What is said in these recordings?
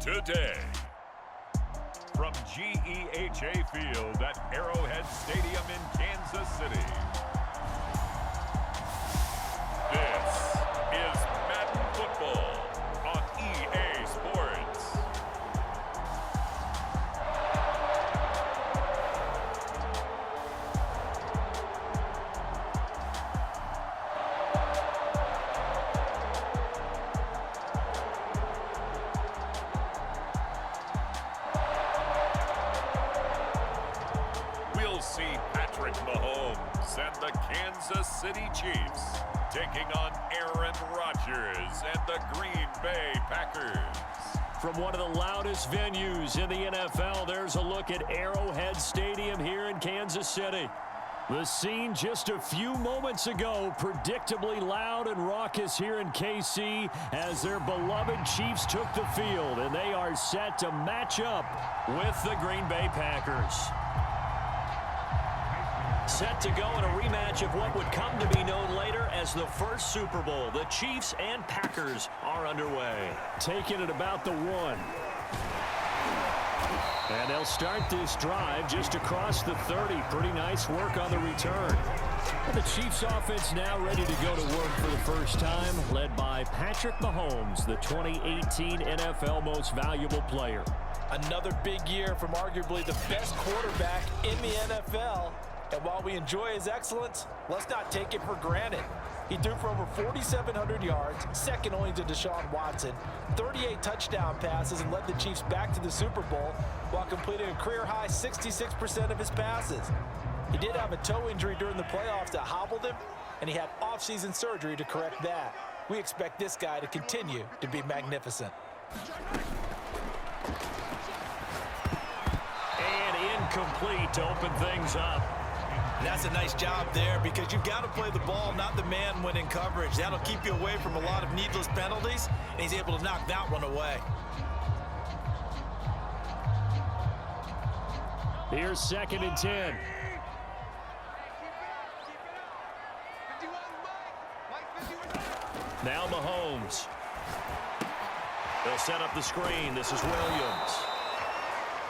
today. From GEHA Field at Arrowhead Stadium in Kansas City. This is Madden Football on EA Sports. We'll see Patrick Mahomes and the Kansas City Chiefs taking on Aaron Rodgers and the Green Bay Packers. From one of the loudest venues in the NFL, there's a look at Arrowhead Stadium here in Kansas City. The scene just a few moments ago, predictably loud and raucous here in KC as their beloved Chiefs took the field, and they are set to match up with the Green Bay Packers. Set to go in a rematch of what would come to be known later as the first Super Bowl. The Chiefs and Packers are underway. Taking it about the 1. And they'll start this drive just across the 30. Pretty nice work on the return. And the Chiefs offense now ready to go to work for the first time, led by Patrick Mahomes, the 2018 NFL Most Valuable Player. Another big year from arguably the best quarterback in the NFL. And while we enjoy his excellence, let's not take it for granted. He threw for over 4,700 yards, second only to Deshaun Watson, 38 touchdown passes, and led the Chiefs back to the Super Bowl while completing a career-high 66% of his passes. He did have a toe injury during the playoffs that hobbled him, and he had off-season surgery to correct that. We expect this guy to continue to be magnificent. And incomplete to open things up. That's a nice job there because you've got to play the ball, not the man when in coverage. That'll keep you away from a lot of needless penalties, and he's able to knock that one away. Here's 2nd and 10. Now Mahomes. They'll set up the screen. This is Williams.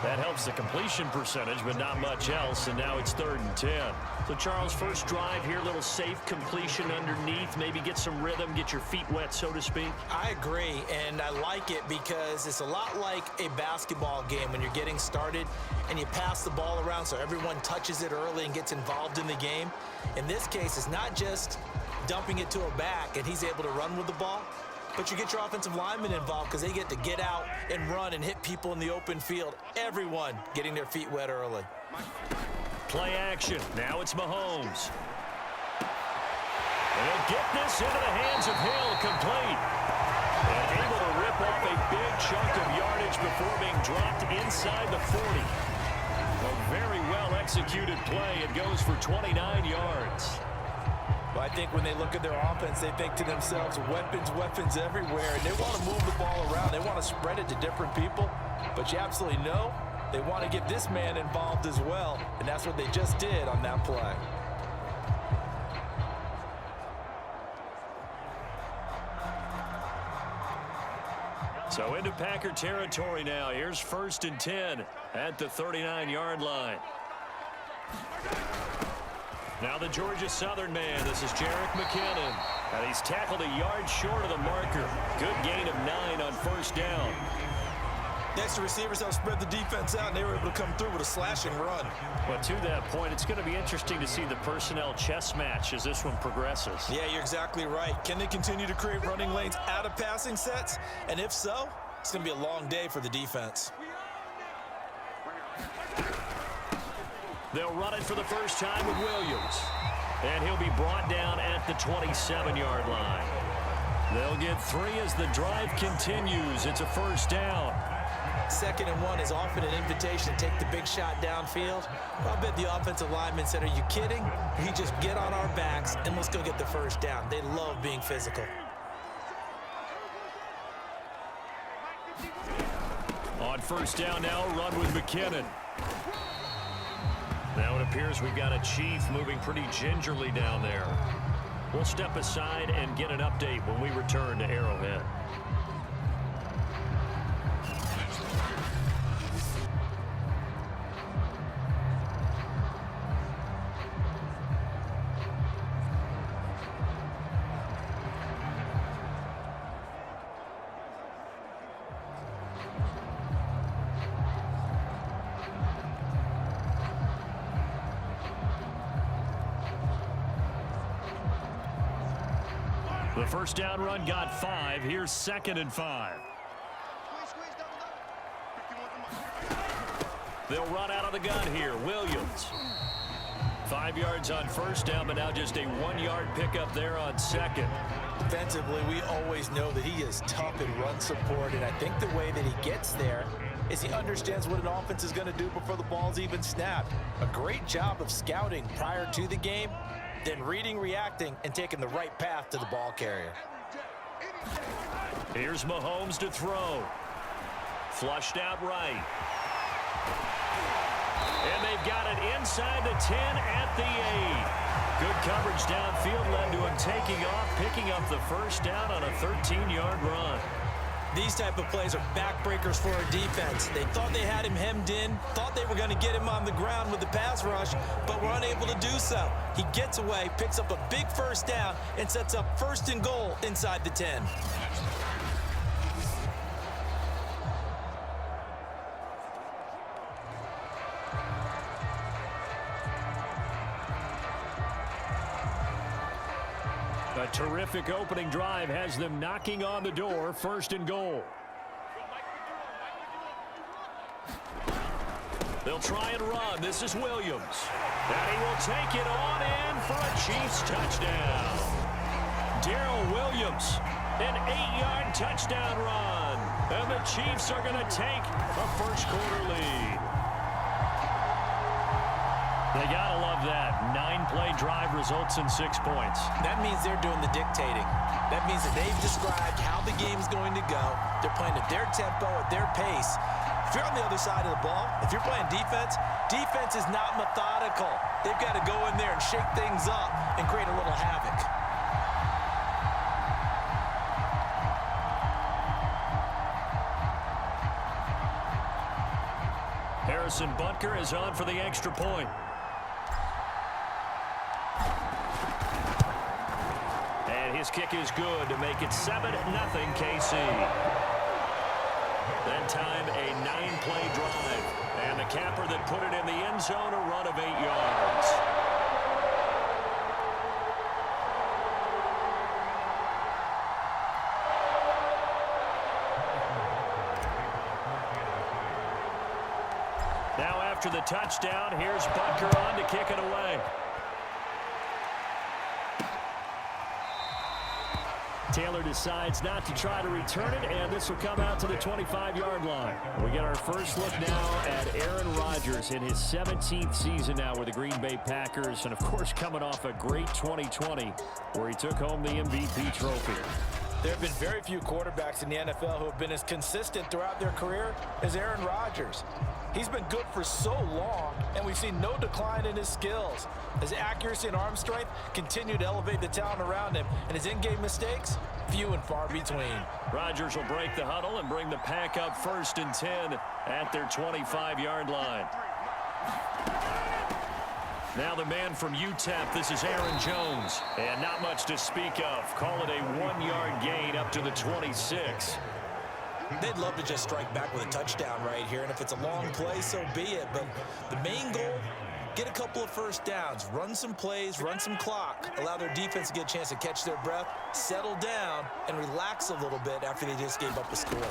That helps the completion percentage, but not much else, and now it's 3rd and 10. So, Charles, first drive here, little safe completion underneath, maybe get some rhythm, get your feet wet, so to speak. I agree, and I like it because it's a lot like a basketball game when you're getting started and you pass the ball around so everyone touches it early and gets involved in the game. In this case, it's not just dumping it to a back and he's able to run with the ball, but you get your offensive linemen involved because they get to get out and run and hit people in the open field. Everyone getting their feet wet early. Play action. Now it's Mahomes. And he'll get this into the hands of Hill, complete. And able to rip off a big chunk of yardage before being dropped inside the 40. A very well-executed play. It goes for 29 yards. Well, I think when they look at their offense, they think to themselves, weapons, weapons everywhere. And they want to move the ball around. They want to spread it to different people. But you absolutely know they want to get this man involved as well. And that's what they just did on that play. So into Packer territory now. Here's 1st and 10 at the 39-yard line. Now the Georgia Southern man, this is Jerick McKinnon. And he's tackled a yard short of the marker. Good gain of 9 on 1st down. Next, the receivers helped spread the defense out, and they were able to come through with a slashing run. But to that point, it's going to be interesting to see the personnel chess match as this one progresses. Yeah, you're exactly right. Can they continue to create running lanes out of passing sets? And if so, it's going to be a long day for the defense. They'll run it for the first time with Williams. And he'll be brought down at the 27-yard line. They'll get 3 as the drive continues. It's a 1st down. 2nd and 1 is often an invitation to take the big shot downfield. I bet the offensive lineman said, are you kidding? We just get on our backs and let's go get the 1st down. They love being physical. On 1st down now, run with McKinnon. Now it appears we've got a Chief moving pretty gingerly down there. We'll step aside and get an update when we return to Arrowhead. The first down run got 5. Here's 2nd and 5. They'll run out of the gun here. Williams. 5 yards on first down, but now just a 1-yard pickup there on 2nd. Defensively, we always know that he is tough in run support, and I think the way that he gets there is he understands what an offense is going to do before the ball's even snapped. A great job of scouting prior to the game, then reading, reacting, and taking the right path to the ball carrier. Here's Mahomes to throw. Flushed out right. And they've got it inside the 10 at the 8. Good coverage downfield led to him taking off, picking up the first down on a 13-yard run. These type of plays are backbreakers for a defense. They thought they had him hemmed in, thought they were going to get him on the ground with the pass rush, but were unable to do so. He gets away, picks up a big first down, and sets up 1st and goal inside the 10. A terrific opening drive has them knocking on the door. 1st and goal. They'll try and run. This is Williams. And he will take it on in for a Chiefs touchdown. Darrell Williams, an 8-yard touchdown run. And the Chiefs are going to take a first-quarter lead. They got to love that. 9-play drive results in 6 points. That means they're doing the dictating. That means that they've described how the game's going to go. They're playing at their tempo, at their pace. If you're on the other side of the ball, if you're playing defense, defense is not methodical. They've got to go in there and shake things up and create a little havoc. Harrison Butker is on for the extra point. And his kick is good to make it 7-0 KC. That time a 9-play drive. And the capper that put it in the end zone, a run of 8 yards. Now after the touchdown, here's Butker on to kick it away. Taylor decides not to try to return it, and this will come out to the 25-yard line. We get our first look now at Aaron Rodgers in his 17th season now with the Green Bay Packers, and of course coming off a great 2020 where he took home the MVP trophy. There have been very few quarterbacks in the NFL who have been as consistent throughout their career as Aaron Rodgers. He's been good for so long, and we've seen no decline in his skills. His accuracy and arm strength continue to elevate the talent around him, and his in-game mistakes, few and far between. Rodgers will break the huddle and bring the pack up 1st and 10 at their 25-yard line. Now the man from UTEP, this is Aaron Jones. And not much to speak of. Call it a 1-yard gain up to the 26. They'd love to just strike back with a touchdown right here, and if it's a long play, so be it. But the main goal, get a couple of first downs, run some plays, run some clock, allow their defense to get a chance to catch their breath, settle down, and relax a little bit after they just gave up a score.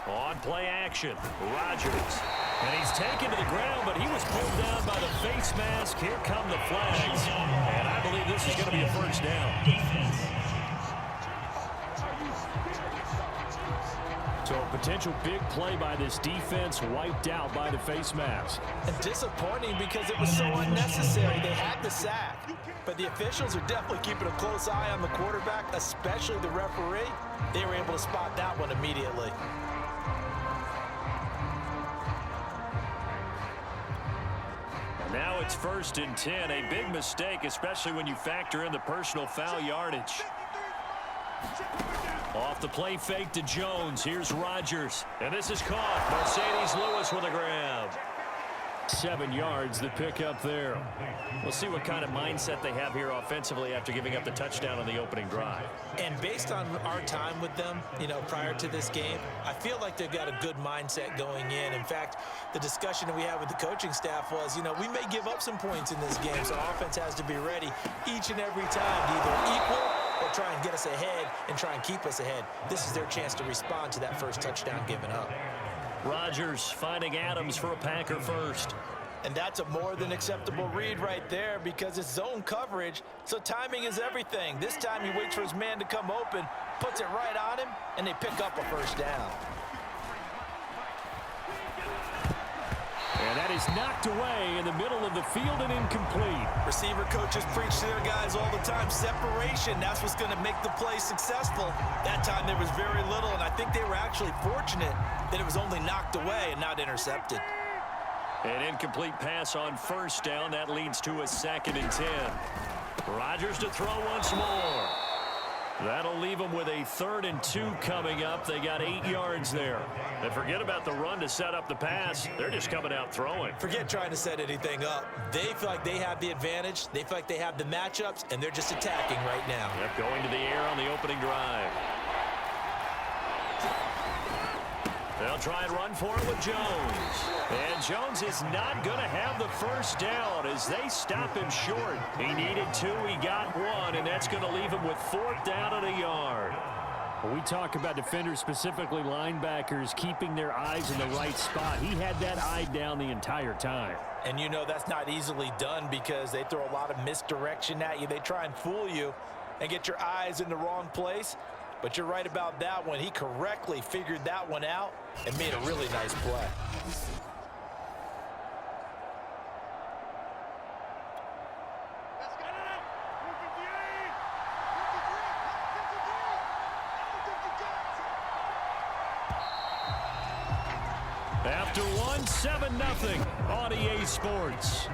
On play action, Rodgers. And he's taken to the ground, but he was pulled down by the face mask. Here come the flags. And I believe this is going to be a first down. So a potential big play by this defense wiped out by the face mask. And disappointing because it was so unnecessary. They had the sack. But the officials are definitely keeping a close eye on the quarterback, especially the referee. They were able to spot that one immediately. Now it's 1st and 10. A big mistake, especially when you factor in the personal foul yardage. Off the play fake to Jones. Here's Rodgers. And this is caught. Mercedes Lewis with a grab. 7 yards, the pickup there. We'll see what kind of mindset they have here offensively after giving up the touchdown on the opening drive. And based on our time with them, prior to this game, I feel like they've got a good mindset going in. In fact, the discussion that we had with the coaching staff was, we may give up some points in this game, so offense has to be ready each and every time to either equal or they'll try and get us ahead and try and keep us ahead. This is their chance to respond to that first touchdown given up. Rodgers finding Adams for a Packer first. And that's a more than acceptable read right there because it's zone coverage, so timing is everything. This time he waits for his man to come open, puts it right on him, and they pick up a first down. And that is knocked away in the middle of the field and incomplete. Receiver coaches preach to their guys all the time, separation. That's what's going to make the play successful. That time there was very little, and I think they were actually fortunate that it was only knocked away and not intercepted. An incomplete pass on first down. That leads to a 2nd and 10. Rodgers to throw once more. That'll leave them with a 3rd and 2 coming up. They got 8 yards there. And forget about the run to set up the pass. They're just coming out throwing. Forget trying to set anything up. They feel like they have the advantage. They feel like they have the matchups, and they're just attacking right now. Yep, going to the air on the opening drive. They'll try and run for it with Jones. And Jones is not going to have the first down as they stop him short. He needed 2, he got 1, and that's going to leave him with 4th down and a yard. When we talk about defenders, specifically linebackers, keeping their eyes in the right spot, he had that eye down the entire time. And you know that's not easily done because they throw a lot of misdirection at you. They try and fool you and get your eyes in the wrong place. But you're right about that one. He correctly figured that one out and made a really nice play. After 1, 7-0 on EA Sports.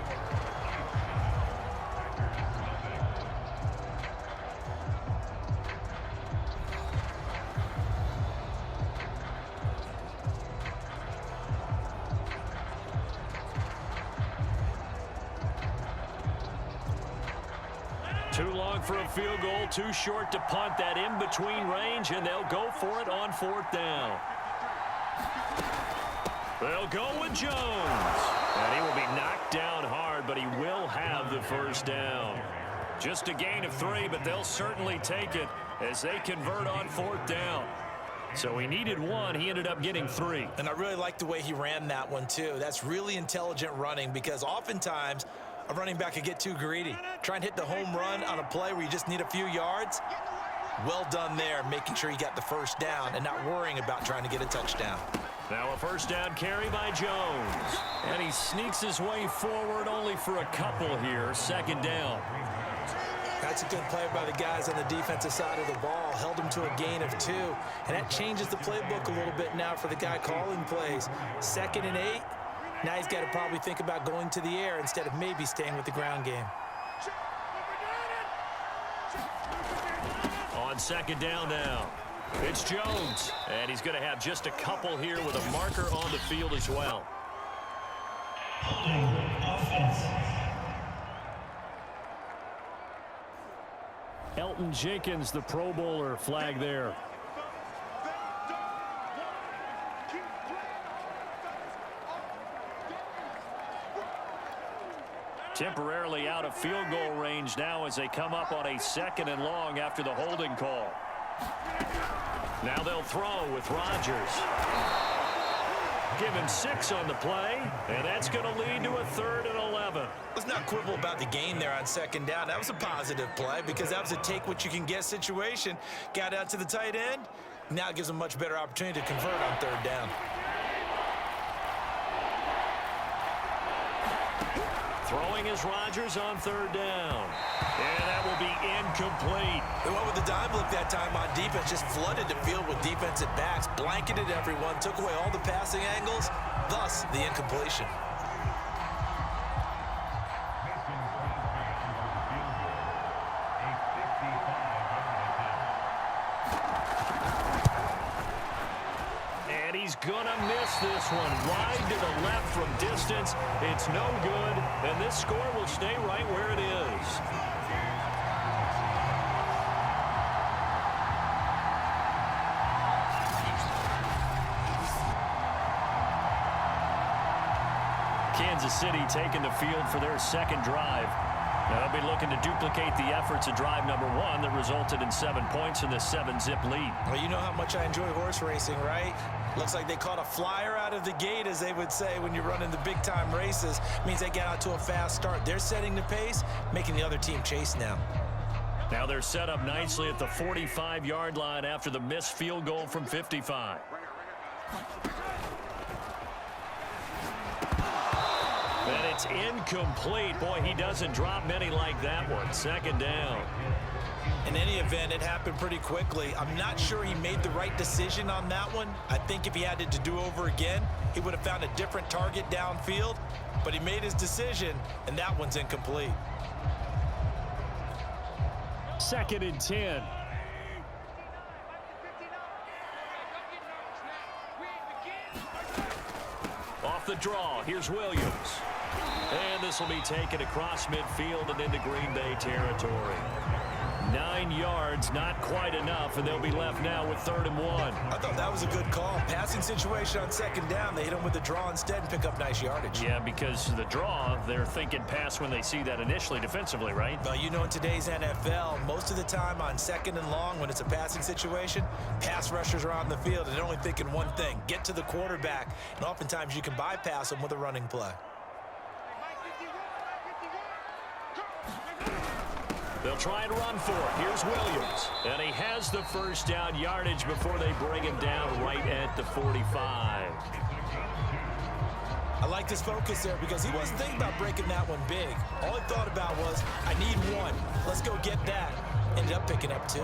Too long for a field goal, too short to punt. That in-between range, and they'll go for it on 4th down. They'll go with Jones. And he will be knocked down hard, but he will have the first down. Just a gain of 3, but they'll certainly take it as they convert on 4th down. So he needed 1. He ended up getting 3. And I really like the way he ran that one, too. That's really intelligent running because oftentimes a running back could get too greedy. Try and hit the home run on a play where you just need a few yards. Well done there, making sure he got the first down and not worrying about trying to get a touchdown. Now a first down carry by Jones. And he sneaks his way forward only for a couple here. 2nd down. That's a good play by the guys on the defensive side of the ball. Held him to a gain of 2. And that changes the playbook a little bit now for the guy calling plays. 2nd and 8. Now he's got to probably think about going to the air instead of maybe staying with the ground game. On 2nd down now. It's Jones. And he's going to have just a couple here with a marker on the field as well. Elton Jenkins, the Pro Bowler, flag there. Temporarily out of field goal range now as they come up on a 2nd and long after the holding call. Now they'll throw with Rodgers. Give him 6 on the play, and that's going to lead to a 3rd and 11. Let's not quibble about the gain there on 2nd down. That was a positive play because that was a take-what-you-can-get situation. Got out to the tight end. Now it gives them a much better opportunity to convert on 3rd down. Throwing is Rodgers on 3rd down. And that will be incomplete. They went with the dime look that time on defense, just flooded the field with defensive backs, blanketed everyone, took away all the passing angles, thus the incompletion. And he's gonna miss this one. Wide to the left from distance. It's no good, and this score will stay right where it is. Kansas City taking the field for their 2nd drive. They'll be looking to duplicate the efforts of drive number 1 that resulted in 7 points in the 7-zip lead. Well, you know how much I enjoy horse racing, right? Looks like they caught a flyer out of the gate, as they would say when you're running the big-time races. Means they get out to a fast start. They're setting the pace, making the other team chase now. Now they're set up nicely at the 45-yard line after the missed field goal from 55. And it's incomplete. Boy, he doesn't drop many like that one. Second down. In any event, it happened pretty quickly. I'm not sure he made the right decision on that one. I think if he had it to do over again, he would have found a different target downfield. But he made his decision, and that one's incomplete. 2nd and 10. Off the draw, here's Williams. And this will be taken across midfield and into Green Bay territory. 9 yards, not quite enough, and they'll be left now with 3rd and 1. I thought that was a good call. Passing situation on 2nd down. They hit him with the draw instead and pick up nice yardage. Yeah, because the draw, they're thinking pass when they see that initially defensively, right? Well, you know, in today's NFL, most of the time on 2nd and long, when it's a passing situation, pass rushers are on the field and they're only thinking one thing: get to the quarterback. And oftentimes you can bypass them with a running play. They'll try and run for it. Here's Williams. And he has the first down yardage before they bring him down right at the 45. I like his focus there because he wasn't thinking about breaking that one big. All he thought about was, I need one. Let's go get that. Ended up picking up 2.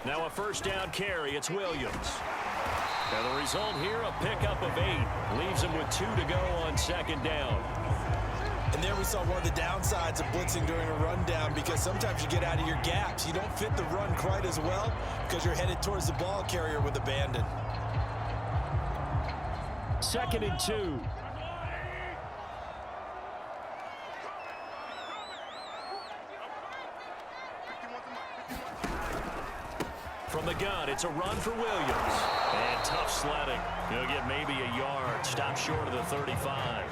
Now a first down carry. It's Williams. And the result here, a pickup of 8. Leaves him with 2 to go on 2nd down. And there we saw one of the downsides of blitzing during a rundown, because sometimes you get out of your gaps. You don't fit the run quite as well because you're headed towards the ball carrier with abandon. 2nd and 2. From the gun, it's a run for Williams. And tough sledding. He'll get maybe a yard. Stop short of the 35.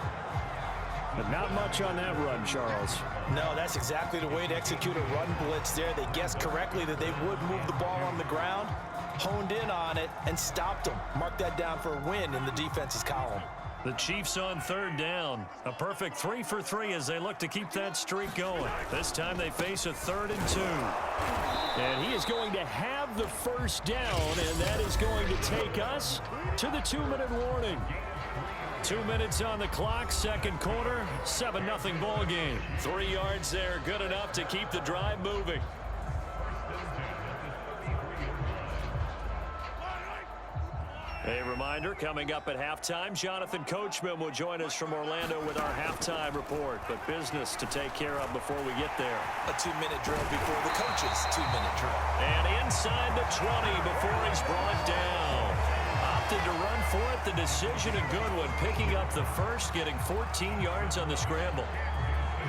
But not much on that run, Charles. No, that's exactly the way to execute a run blitz there. They guessed correctly that they would move the ball on the ground, honed in on it, and stopped them. Mark that down for a win in the defense's column. The Chiefs on 3rd down. A perfect 3 for 3 as they look to keep that streak going. This time they face a 3rd and 2. And he is going to have the first down, and that is going to take us to the 2-minute warning. 2 minutes on the clock, 2nd quarter, 7-0 ball game. 3 yards there, good enough to keep the drive moving. A reminder, coming up at halftime, Jonathan Coachman will join us from Orlando with our halftime report. But business to take care of before we get there. A 2-minute drill before the coach's 2-minute drill. And inside the 20 before he's brought down. Opted to run for it. The decision a good one. Picking up the first, getting 14 yards on the scramble.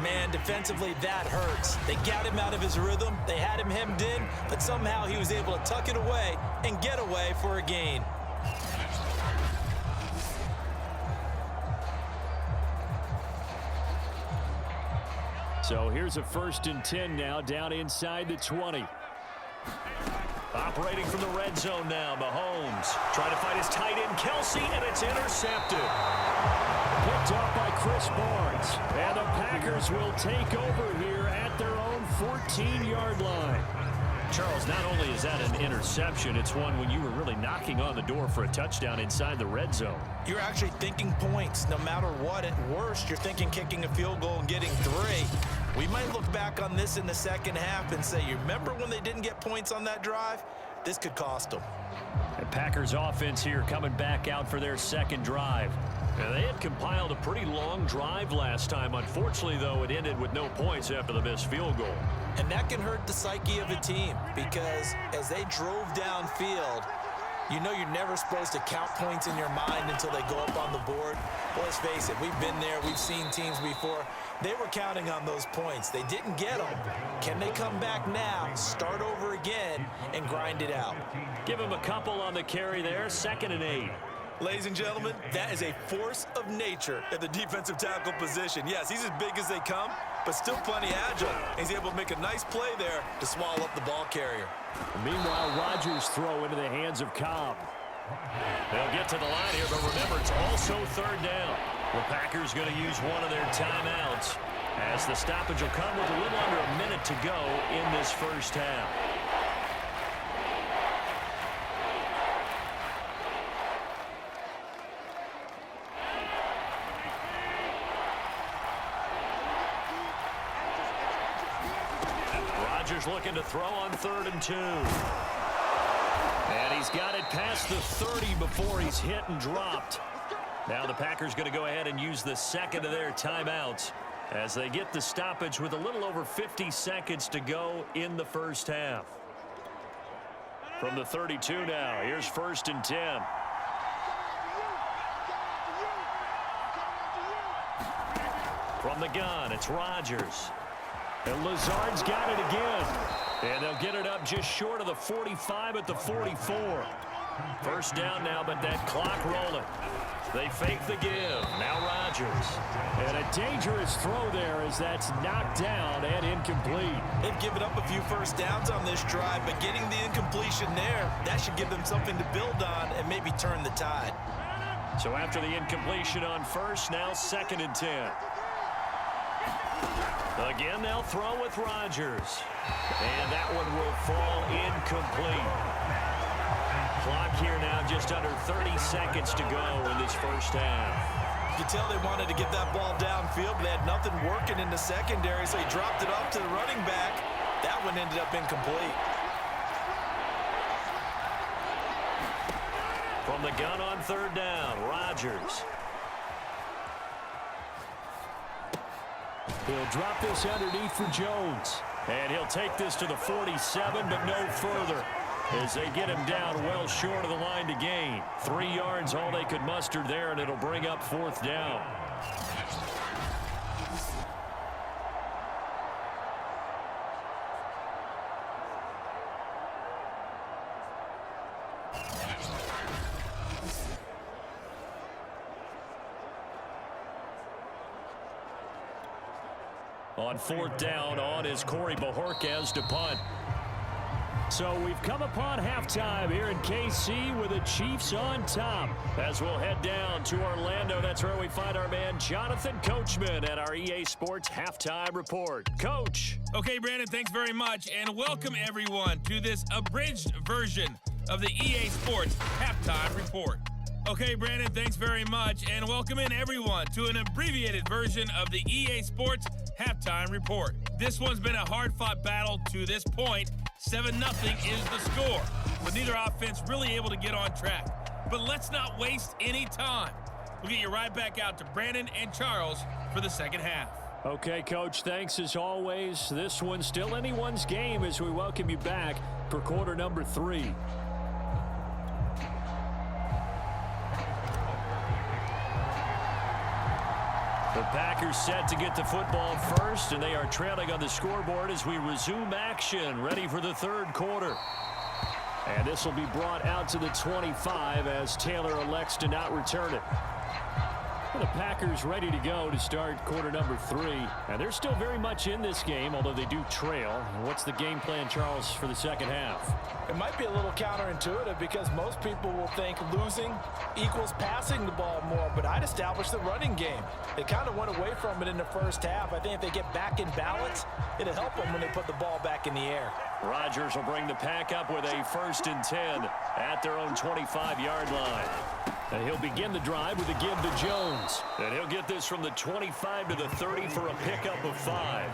Man, defensively, that hurts. They got him out of his rhythm. They had him hemmed in, but somehow he was able to tuck it away and get away for a gain. So here's a 1st and 10 now, down inside the 20. Operating from the red zone now, Mahomes trying to find his tight end, Kelsey, and it's intercepted. Picked up by Chris Barnes. And the Packers will take over here at their own 14-yard line. Charles, not only is that an interception, it's one when you were really knocking on the door for a touchdown inside the red zone. You're actually thinking points no matter what. At worst, you're thinking kicking a field goal and getting 3. We might look back on this in the second half and say, you remember when they didn't get points on that drive? this could cost them. And Packers offense here coming back out for their second drive. And they had compiled a pretty long drive last time. Unfortunately, though, it ended with no points after the missed field goal. And that can hurt the psyche of a team because as they drove downfield, you know you're never supposed to count points in your mind until they go up on the board. Well, let's face it, we've been there. We've seen teams before. They were counting on those points. They didn't get them. Can they come back now, start over again, and grind it out? Give him a couple on the carry there, 2nd and 8. Ladies and gentlemen, that is a force of nature at the defensive tackle position. Yes, he's as big as they come, but still plenty agile. He's able to make a nice play there to swallow up the ball carrier. Meanwhile, Rodgers throw into the hands of Cobb. They'll get to the line here, but remember, it's also 3rd down. The Packers going to use one of their timeouts as the stoppage will come with a little under a minute to go in this first half. Rodgers looking to throw on 3rd and 2. And he's got it past the 30 before he's hit and dropped. Now the Packers going to go ahead and use the second of their timeouts as they get the stoppage with a little over 50 seconds to go in the first half. From the 32 now, here's 1st and 10. From the gun, it's Rodgers. And Lazard's got it again. And they'll get it up just short of the 45 at the 44. First down now, but that clock rolling. They fake the give. Now Rodgers. And a dangerous throw there as that's knocked down and incomplete. They've given up a few first downs on this drive, but getting the incompletion there, that should give them something to build on and maybe turn the tide. So after the incompletion on first, now 2nd and 10. Again, they'll throw with Rodgers. And that one will fall incomplete. Clock here now just under 30 seconds to go in this first half. You can tell they wanted to get that ball downfield, but they had nothing working in the secondary, so he dropped it off to the running back. That one ended up incomplete. From the gun on 3rd down, Rodgers. He'll drop this underneath for Jones. And he'll take this to the 47, but no further, as they get him down well short of the line to gain. 3 yards, all they could muster there, and it'll bring up 4th down. On 4th down, on is Corey Bojorquez to punt. So we've come upon halftime here in KC with the Chiefs on top. As we'll head down to Orlando, that's where we find our man Jonathan Coachman at our EA Sports Halftime Report. Coach. Okay, Brandon, thanks very much, and welcome everyone to this abridged version of the EA Sports Halftime Report. Okay, Brandon, thanks very much, and welcome in everyone to an abbreviated version of the EA Sports Halftime Report. This one's been a hard-fought battle to this point. 7-0 is the score, with neither offense really able to get on track. But let's not waste any time. We'll get you right back out to Brandon and Charles for the second half. Okay, Coach, thanks as always. This one's still anyone's game as we welcome you back for quarter number 3. The Packers set to get the football first, and they are trailing on the scoreboard as we resume action, ready for the 3rd quarter. And this will be brought out to the 25 as Taylor elects to not return it. The Packers ready to go to start quarter number 3. And they're still very much in this game, although they do trail. What's the game plan, Charles, for the second half? It might be a little counterintuitive because most people will think losing equals passing the ball more, but I'd establish the running game. They kind of went away from it in the first half. I think if they get back in balance, it'll help them when they put the ball back in the air. Rodgers will bring the Pack up with a 1st and 10 at their own 25-yard line. And he'll begin the drive with a give to Jones. And he'll get this from the 25 to the 30 for a pickup of 5.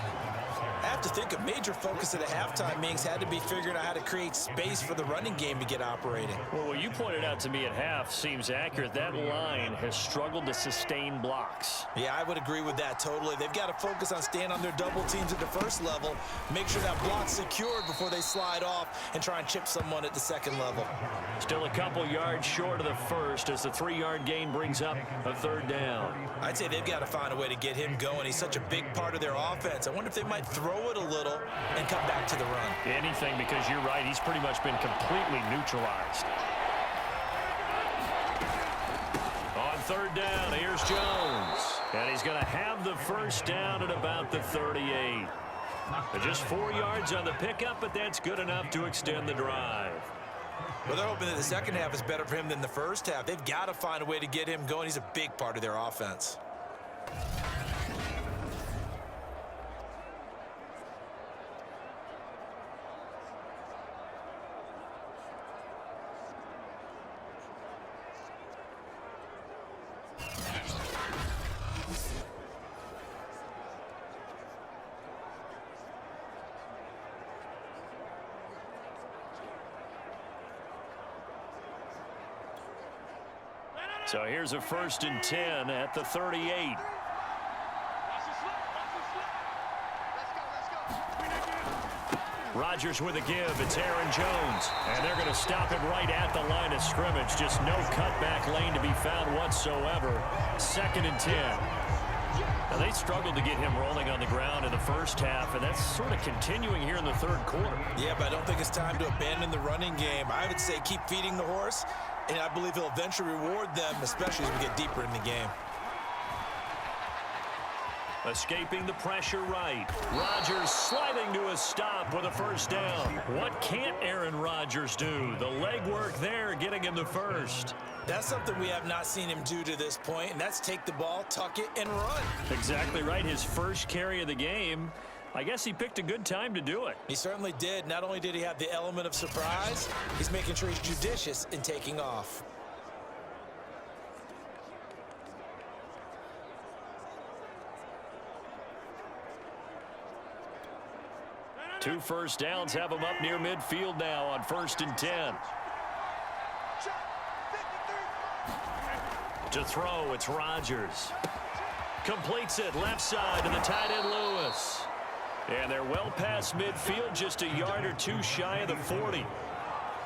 I have to think a major focus of the halftime meetings had to be figuring out how to create space for the running game to get operating. Well, what you pointed out to me at half seems accurate. That line has struggled to sustain blocks. Yeah, I would agree with that totally. They've got to focus on staying on their double teams at the first level, make sure that block's secured before they slide off and try and chip someone at the second level. Still a couple yards short of the first as the 3-yard gain brings up a 3rd down. I'd say they've got to find a way to get him going. He's such a big part of their offense. I wonder if they might throw it a little and come back to the run. Anything, because you're right, he's pretty much been completely neutralized. On 3rd down, here's Jones. And he's going to have the first down at about the 38. Just 4 yards on the pickup, but that's good enough to extend the drive. Well, they're hoping that the second half is better for him than the first half. They've got to find a way to get him going. He's a big part of their offense. So here's a 1st and 10 at the 38. Rodgers with a give. It's Aaron Jones. And they're going to stop him right at the line of scrimmage. Just no cutback lane to be found whatsoever. 2nd and 10. Now, they struggled to get him rolling on the ground in the first half, and that's sort of continuing here in the 3rd quarter. Yeah, but I don't think it's time to abandon the running game. I would say keep feeding the horse, and I believe he'll eventually reward them, especially as we get deeper in the game. Escaping the pressure right. Rodgers sliding to a stop with a 1st down. What can't Aaron Rodgers do? The legwork there getting him the first. That's something we have not seen him do to this point, and that's take the ball, tuck it, and run. Exactly right. His first carry of the game. I guess he picked a good time to do it. He certainly did. Not only did he have the element of surprise, he's making sure he's judicious in taking off. Two 1st downs have him up near midfield now on 1st and 10. To throw, it's Rodgers. Completes it left side to the tight end Lewis. And they're well past midfield, just a yard or 2 shy of the 40.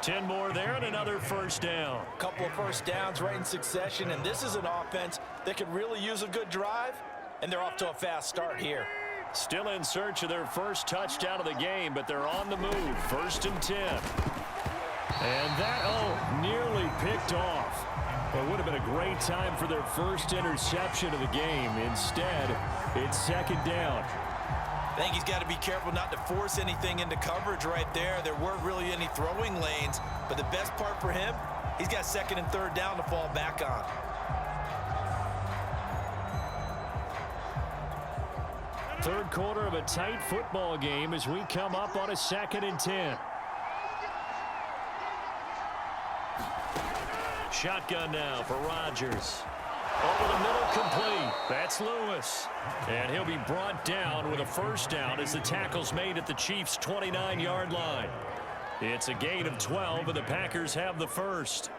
10 more there and another 1st down. A couple of 1st downs right in succession, and this is an offense that could really use a good drive, and they're off to a fast start here. Still in search of their first touchdown of the game, but they're on the move. 1st and 10. And that, nearly picked off. Well, it would have been a great time for their first interception of the game. Instead, it's 2nd down. I think he's got to be careful not to force anything into coverage right there. There weren't really any throwing lanes, but the best part for him, he's got 2nd and 3rd down to fall back on. Third quarter of a tight football game as we come up on a 2nd and 10. Shotgun now for Rodgers. Over the middle, complete. That's Lewis. And he'll be brought down with a 1st down as the tackle's made at the Chiefs' 29-yard line. It's a gain of 12, and the Packers have the first.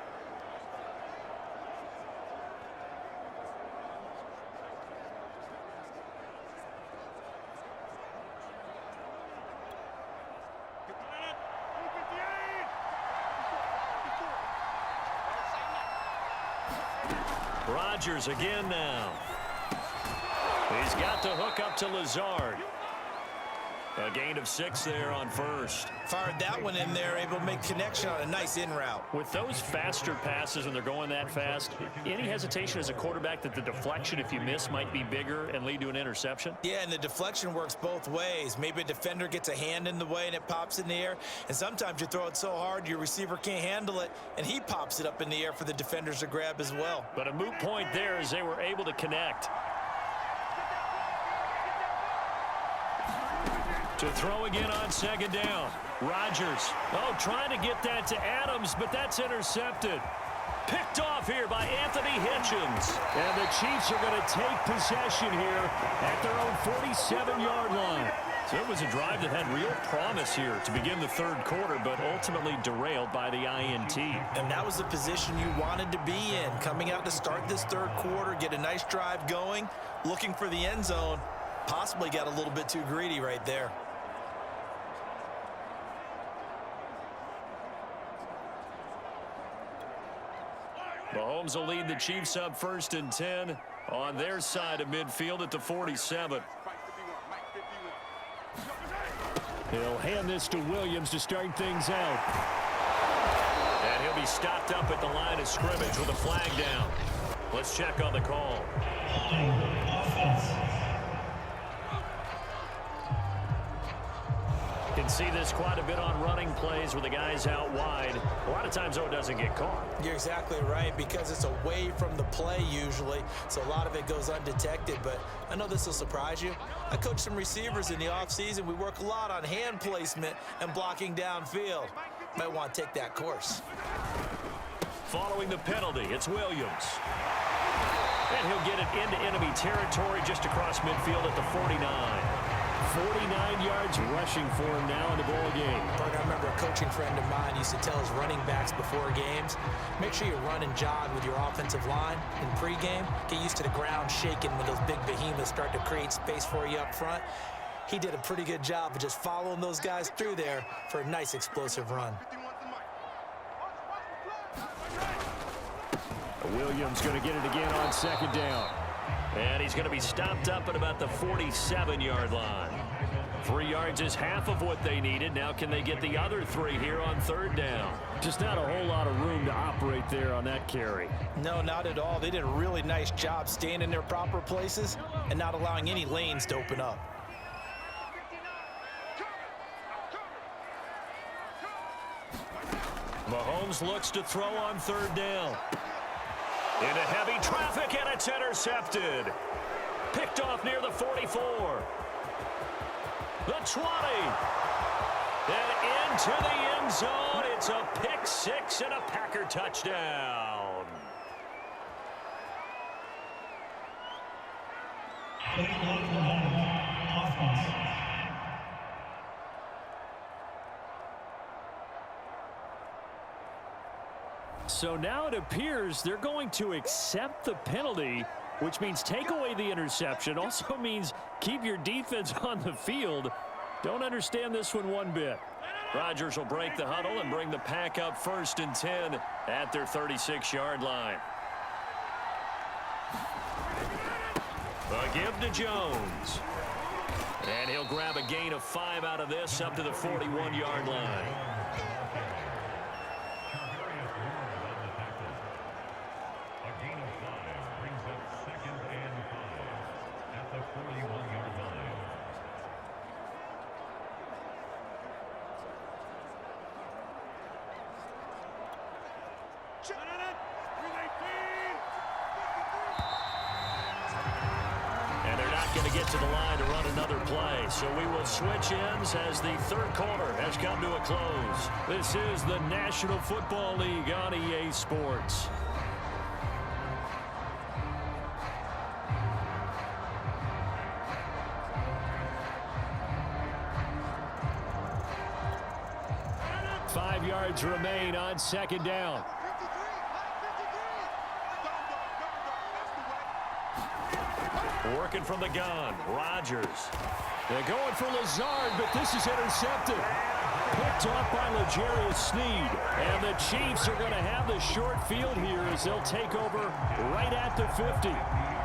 Rodgers again now. He's got the hook up to Lazard. A gain of 6 there on 1st. Fired that one in there, able to make connection on a nice in route. With those faster passes and they're going that fast, any hesitation as a quarterback that the deflection, if you miss, might be bigger and lead to an interception? Yeah, and the deflection works both ways. Maybe a defender gets a hand in the way and it pops in the air. And sometimes you throw it so hard your receiver can't handle it, and he pops it up in the air for the defenders to grab as well. But a moot point there as they were able to connect. To throw again on 2nd down. Rodgers, trying to get that to Adams, but that's intercepted. Picked off here by Anthony Hitchens. And the Chiefs are going to take possession here at their own 47-yard line. So it was a drive that had real promise here to begin the third quarter, but ultimately derailed by the INT. And that was the position you wanted to be in. Coming out to start this third quarter, get a nice drive going, looking for the end zone. Possibly got a little bit too greedy right there. Mahomes will lead the Chiefs up 1st and 10 on their side of midfield at the 47. He'll hand this to Williams to start things out. And he'll be stopped up at the line of scrimmage with a flag down. Let's check on the call. Can see this quite a bit on running plays where the guy's out wide. A lot of times, though, it doesn't get caught. You're exactly right, because it's away from the play usually, so a lot of it goes undetected. But I know this will surprise you. I coach some receivers in the offseason. We work a lot on hand placement and blocking downfield. Might want to take that course. Following the penalty, it's Williams. And he'll get it into enemy territory just across midfield at the 49. 49 yards rushing for him now in the ball game. I remember a coaching friend of mine used to tell his running backs before games, make sure you run and jog with your offensive line in pregame. Get used to the ground shaking when those big behemoths start to create space for you up front. He did a pretty good job of just following those guys through there for a nice explosive run. Williams going to get it again on 2nd down. And he's going to be stopped up at about the 47-yard line. 3 yards is half of what they needed. Now can they get the other 3 here on 3rd down? Just not a whole lot of room to operate there on that carry. No, not at all. They did a really nice job staying in their proper places and not allowing any lanes to open up. Mahomes looks to throw on 3rd down. Into heavy traffic, and it's intercepted. Picked off near the 44. The 20. And into the end zone. It's a pick 6 and a Packer touchdown. So now it appears they're going to accept the penalty, which means take away the interception. Also means keep your defense on the field. Don't understand this one bit. Rodgers will break the huddle and bring the Pack up 1st and 10 at their 36-yard line. A give to Jones. And he'll grab a gain of 5 out of this up to the 41-yard line. Going to get to the line to run another play. So we will switch ends as the third quarter has come to a close. This is the National Football League on EA Sports. Five yards remain on 2nd down. Working from the gun, Rodgers. They're going for Lazard, but this is intercepted. Picked off by L'Jarius Sneed. And the Chiefs are going to have the short field here as they'll take over right at the 50.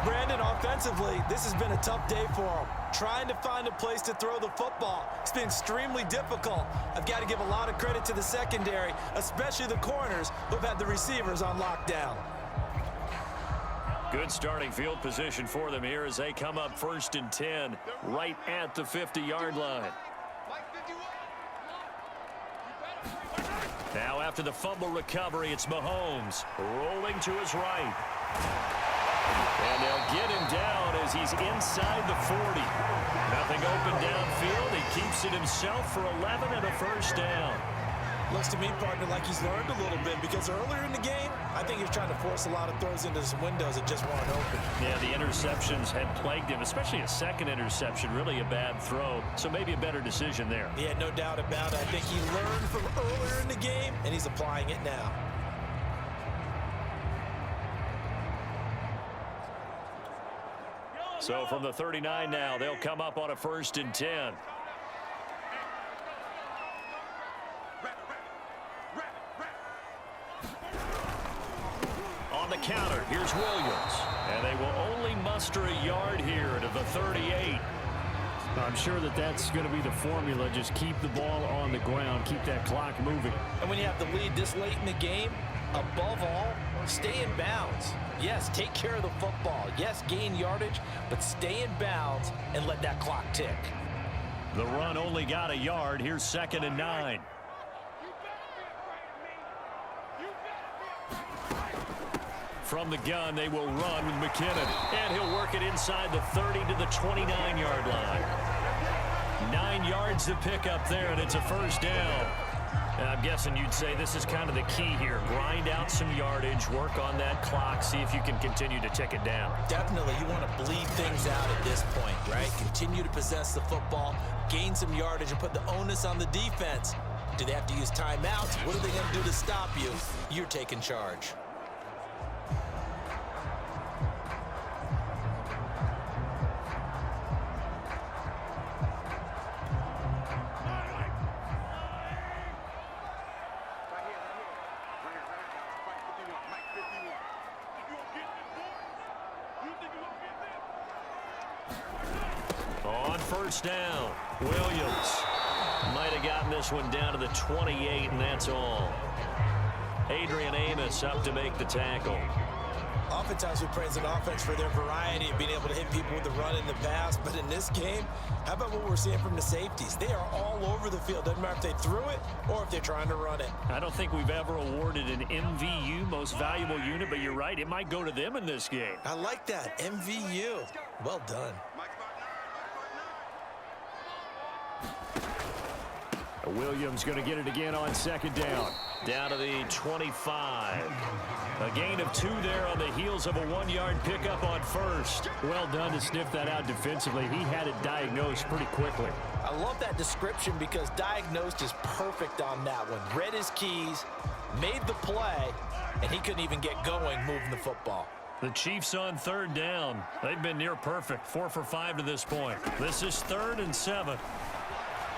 Brandon, offensively, this has been a tough day for them. Trying to find a place to throw the football. It's been extremely difficult. I've got to give a lot of credit to the secondary, especially the corners who've had the receivers on lockdown. Good starting field position for them here as they come up 1st and 10 right at the 50-yard line. Now after the fumble recovery, it's Mahomes rolling to his right. And they'll get him down as he's inside the 40. Nothing open downfield. He keeps it himself for 11 and a 1st down. Looks to me, partner, like he's learned a little bit because earlier in the game, I think he was trying to force a lot of throws into some windows that just weren't open. Yeah, the interceptions had plagued him, especially a second interception, really a bad throw. So maybe a better decision there. Yeah, no doubt about it. I think he learned from earlier in the game, and he's applying it now. So from the 39 now, they'll come up on a 1st and 10. On the counter, here's Williams. And they will only muster a yard here to the 38. I'm sure that that's going to be the formula. Just keep the ball on the ground. Keep that clock moving. And when you have the lead this late in the game, above all, stay in bounds. Yes, take care of the football. Yes, gain yardage, but stay in bounds and let that clock tick. The run only got a yard. Here's 2nd and 9. From the gun, they will run with McKinnon. And he'll work it inside the 30 to the 29-yard line. 9 yards to pick up there, and it's a 1st down. And I'm guessing you'd say this is kind of the key here. Grind out some yardage, work on that clock, see if you can continue to tick it down. Definitely, you want to bleed things out at this point, right? Continue to possess the football, gain some yardage, and put the onus on the defense. Do they have to use timeouts? What are they going to do to stop you? You're taking charge. On 1st down, Williams might have gotten this one down to the 28, and that's all. Adrian Amos up to make the tackle. Oftentimes we praise an offense for their variety of being able to hit people with the run in the pass, but in this game, how about what we're seeing from the safeties? They are all over the field. Doesn't matter if they threw it or if they're trying to run it. I don't think we've ever awarded an MVU, most valuable unit, but you're right, it might go to them in this game. I like that, MVU. Well done. Williams going to get it again on 2nd down. Down to the 25. A gain of 2 there on the heels of a 1-yard pickup on 1st. Well done to sniff that out defensively. He had it diagnosed pretty quickly. I love that description because diagnosed is perfect on that one. Read his keys, made the play, and he couldn't even get going moving the football. The Chiefs on 3rd down. They've been near perfect. 4 for 5 to this point. This is 3rd and 7.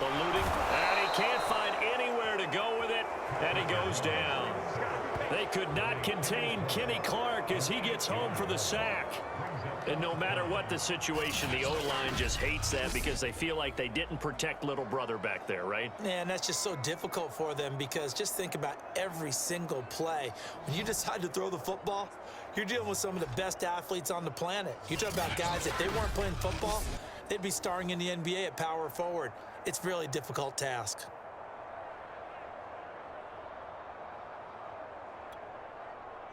Eluding, and he can't find anywhere to go with it, and he goes down. They could not contain Kenny Clark as he gets home for the sack. And no matter what the situation, the O-line just hates that because they feel like they didn't protect little brother back there, right? Man, that's just so difficult for them because just think about every single play. When you decide to throw the football, you're dealing with some of the best athletes on the planet. You talk about guys, if they weren't playing football, they'd be starring in the NBA at power forward. It's a really difficult task.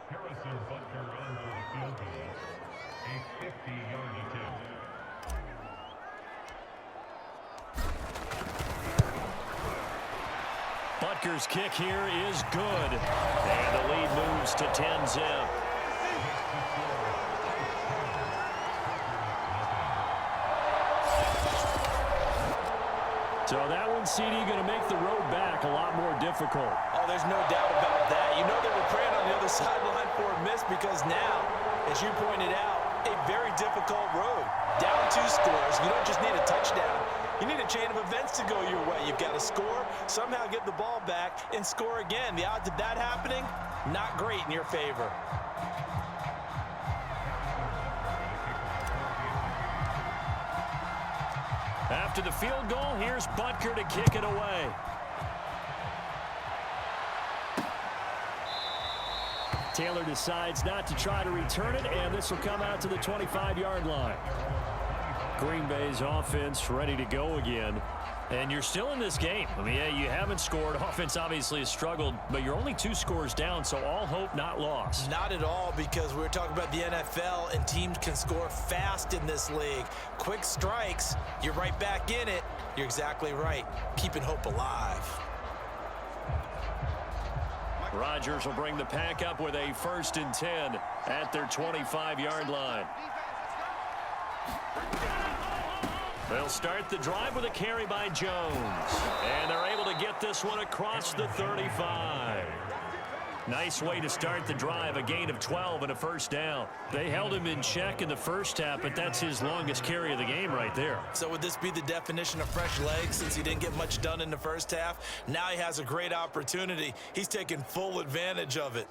Harrison Butker on for the field goal. A 50-yard attempt. Butker's kick here is good. And the lead moves to 10-zip. So that one, CD, going to make the road back a lot more difficult. Oh, there's no doubt about that. You know they were praying on the other sideline for a miss because now, as you pointed out, a very difficult road. Down 2 scores. You don't just need a touchdown. You need a chain of events to go your way. You've got to score, somehow get the ball back, and score again. The odds of that happening, not great in your favor. After the field goal, here's Butker to kick it away. Taylor decides not to try to return it, and this will come out to the 25-yard line. Green Bay's offense ready to go again. And you're still in this game. I mean, yeah, you haven't scored. Offense obviously has struggled, but you're only 2 scores down, so all hope not lost. Not at all, because we were talking about the NFL, and teams can score fast in this league. Quick strikes, you're right back in it. You're exactly right. Keeping hope alive. Rodgers will bring the pack up with a 1st and 10 at their 25-yard line. They'll start the drive with a carry by Jones. And they're able to get this one across the 35. Nice way to start the drive, a gain of 12 and a 1st down. They held him in check in the first half, but that's his longest carry of the game right there. So would this be the definition of fresh legs since he didn't get much done in the first half? Now he has a great opportunity. He's taking full advantage of it.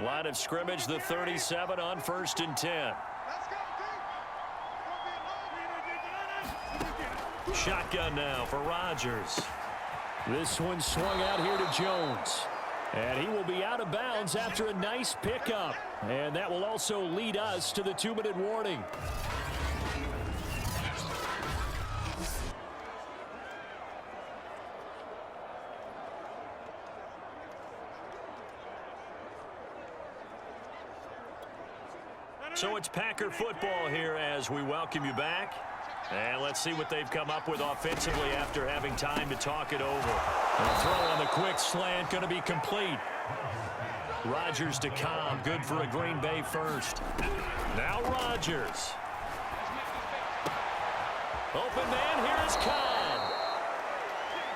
Line of scrimmage, the 37 on 1st and 10. Shotgun now for Rodgers. This one swung out here to Jones. And he will be out of bounds after a nice pickup. And that will also lead us to the 2-minute warning. So it's Packer football here as we welcome you back. And let's see what they've come up with offensively after having time to talk it over. And a throw on the quick slant going to be complete. Rodgers to Cobb, good for a Green Bay 1st. Now Rodgers. Open man, here is Cobb.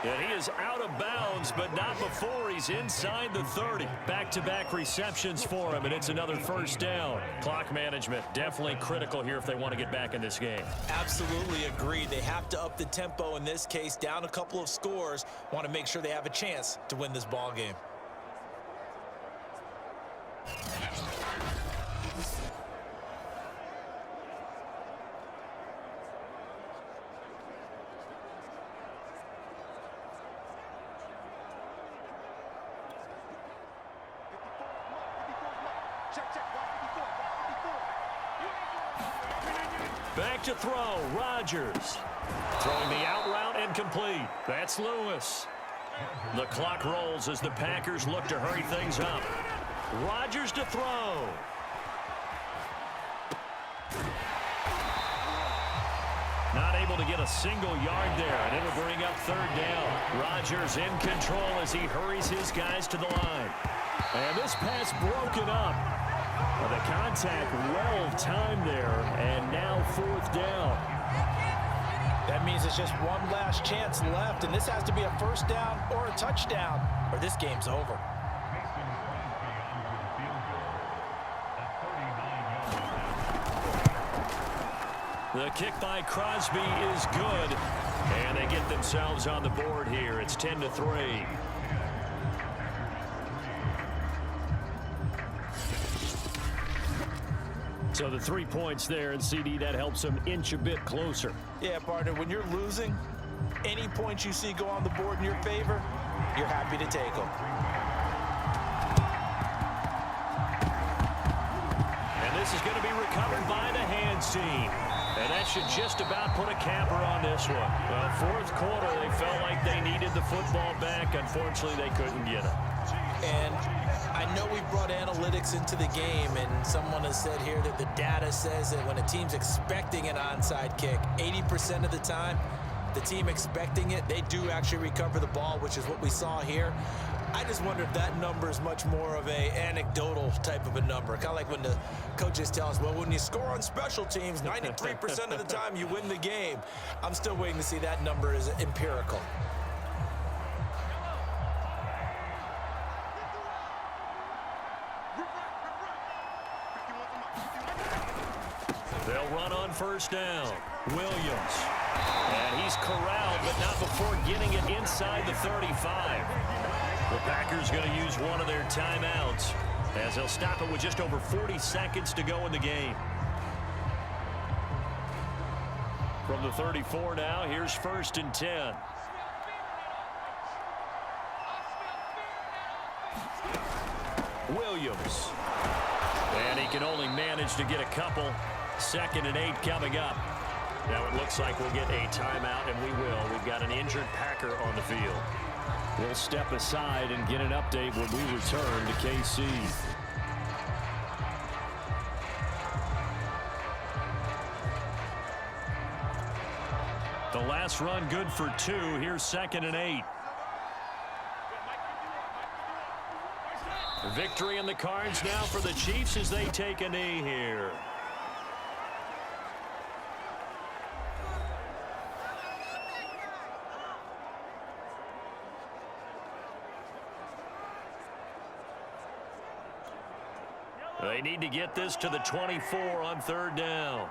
And he is out of bounds, but not before he's inside the 30. Back-to-back receptions for him, and it's another 1st down. Clock management definitely critical here if they want to get back in this game. Absolutely agreed. They have to up the tempo in this case, down a couple of scores. Want to make sure they have a chance to win this ball game. Back to throw, Rodgers. Throwing the out route and complete. That's Lewis. The clock rolls as the Packers look to hurry things up. Rodgers to throw. Not able to get a single yard there, and it'll bring up 3rd down. Rodgers in control as he hurries his guys to the line. And this pass broken up. Well, the contact well-timed there, and now 4th down. That means it's just one last chance left, and this has to be a 1st down or a touchdown, or this game's over. The kick by Crosby is good, and they get themselves on the board here. It's 10-3. So the 3 points there, and CD, that helps them inch a bit closer. Yeah, partner, when you're losing, any points you see go on the board in your favor, you're happy to take them. And this is going to be recovered by the hands team. And that should just about put a capper on this one. Well, 4th quarter, they felt like they needed the football back. Unfortunately, they couldn't get it. And I know we brought analytics into the game, and someone has said here that the data says that when a team's expecting an onside kick, 80% of the time, the team expecting it, they do actually recover the ball, which is what we saw here. I just wonder if that number is much more of a anecdotal type of a number. Kind of like when the coaches tell us, well, when you score on special teams, 93% of the time you win the game. I'm still waiting to see that number is empirical. They'll run on 1st down. Williams. And he's corralled, but not before getting it inside the 35. The Packers going to use one of their timeouts as they'll stop it with just over 40 seconds to go in the game. From the 34 now, here's 1st and 10. Williams. And he can only manage to get a couple. 2nd and 8 coming up. Now it looks like we'll get a timeout, and we will. We've got an injured Packer on the field. We'll step aside and get an update when we return to KC. The last run good for 2. Here's 2nd and 8. Victory in the cards now for the Chiefs as they take a knee here. They need to get this to the 24 on 3rd down.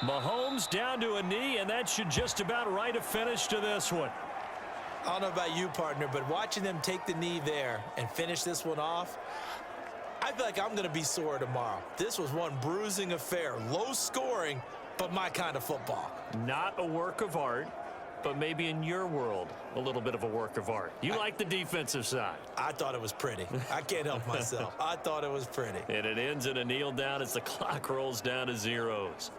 Mahomes down to a knee, and that should just about write a finish to this one. I don't know about you, partner, but watching them take the knee there and finish this one off, I feel like I'm going to be sore tomorrow. This was one bruising affair. Low scoring, but my kind of football. Not a work of art, but maybe in your world, a little bit of a work of art. You like the defensive side. I thought it was pretty. I can't help myself. I thought it was pretty. And it ends in a kneel down as the clock rolls down to zeros.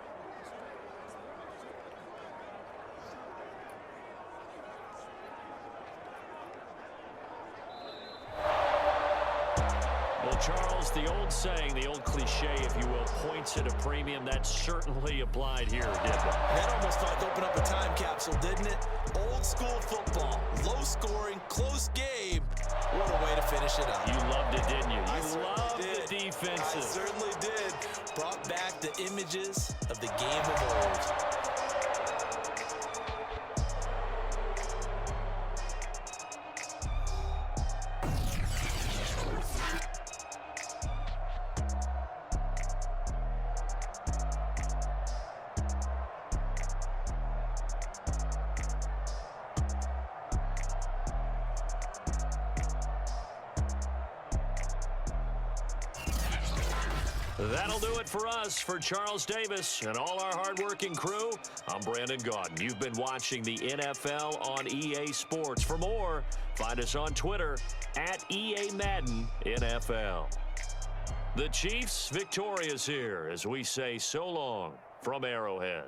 Well, Charles, the old saying, the old cliche, if you will, points at a premium, that certainly applied here, didn't it? That almost felt like open up a time capsule, didn't it? Old school football, low scoring, close game. What a way to finish it up. You loved it, didn't you? I You loved did. the defensive. I certainly did. Brought back the images of the game of old. That'll do it for us. For Charles Davis and all our hardworking crew, I'm Brandon Gaudin. You've been watching the NFL on EA Sports. For more, find us on Twitter at EA Madden NFL. The Chiefs victorious here as we say so long from Arrowhead.